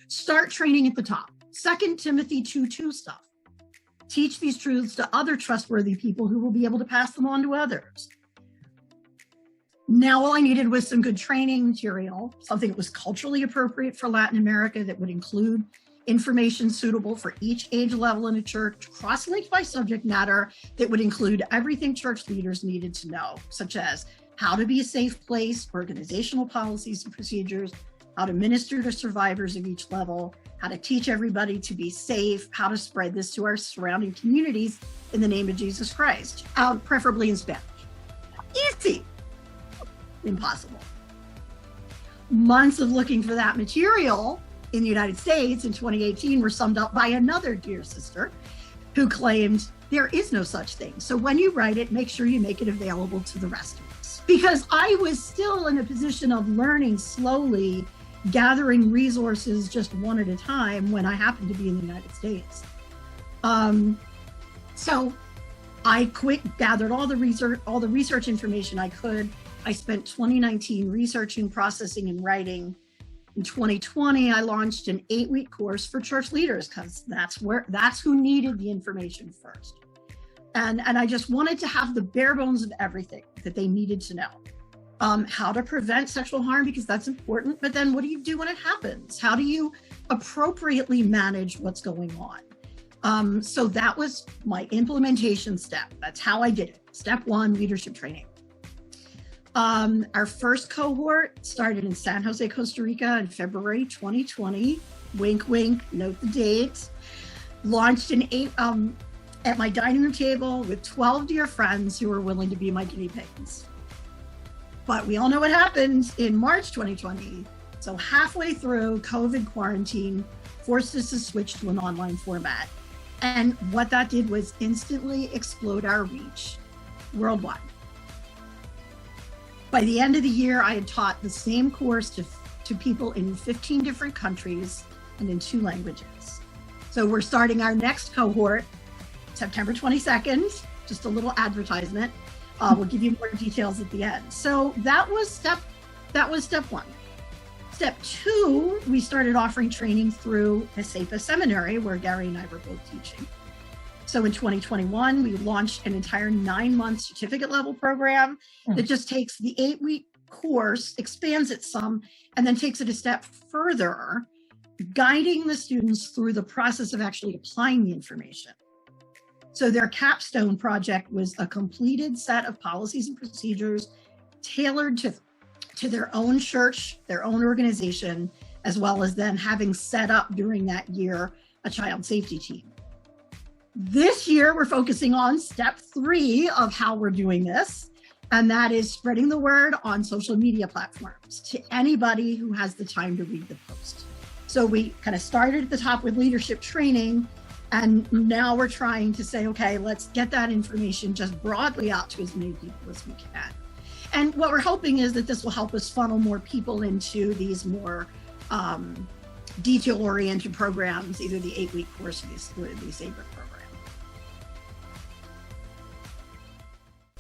Start training at the top. 2 Timothy 2:2 stuff. Teach these truths to other trustworthy people who will be able to pass them on to others. Now all I needed was some good training material, something that was culturally appropriate for Latin America that would include information suitable for each age level in a church, cross-linked by subject matter that would include everything church leaders needed to know, such as how to be a safe place, organizational policies and procedures, how to minister to survivors of each level, how to teach everybody to be safe, how to spread this to our surrounding communities in the name of Jesus Christ, preferably in Spanish. Easy. Impossible. Months of looking for that material in the United States in 2018 were summed up by another dear sister who claimed there is no such thing. So when you write it, make sure you make it available to the rest of us. Because I was still in a position of learning slowly, gathering resources just one at a time when I happened to be in the United States. So I gathered all the research information I could. I spent 2019 researching, processing, and writing. In 2020, I launched an 8-week course for church leaders because that's who needed the information first. And I just wanted to have the bare bones of everything that they needed to know. How to prevent sexual harm, because that's important, but then what do you do when it happens? How do you appropriately manage what's going on? So that was my implementation step. That's how I did it. Step 1, leadership training. Our first cohort started in San Jose, Costa Rica in February 2020. Wink, wink, note the date. Launched at my dining room table with 12 dear friends who were willing to be my guinea pigs. But we all know what happened in March 2020. So halfway through, COVID quarantine forced us to switch to an online format. And what that did was instantly explode our reach worldwide. By the end of the year, I had taught the same course to people in 15 different countries and in 2 languages. So we're starting our next cohort September 22nd, just a little advertisement. We'll give you more details at the end. So that was step 1. Step 2, we started offering training through SEPA Seminary, where Gary and I were both teaching. So in 2021, we launched an entire 9-month certificate level program that just takes the 8-week course, expands it some, and then takes it a step further, guiding the students through the process of actually applying the information. So their capstone project was a completed set of policies and procedures tailored to their own church, their own organization, as well as then having set up during that year a child safety team. This year, we're focusing on step 3 of how we're doing this, and that is spreading the word on social media platforms to anybody who has the time to read the post. So we kind of started at the top with leadership training, and now we're trying to say, okay, let's get that information just broadly out to as many people as we can. And what we're hoping is that this will help us funnel more people into these more detail-oriented programs, either the 8-week course or the SABRE program.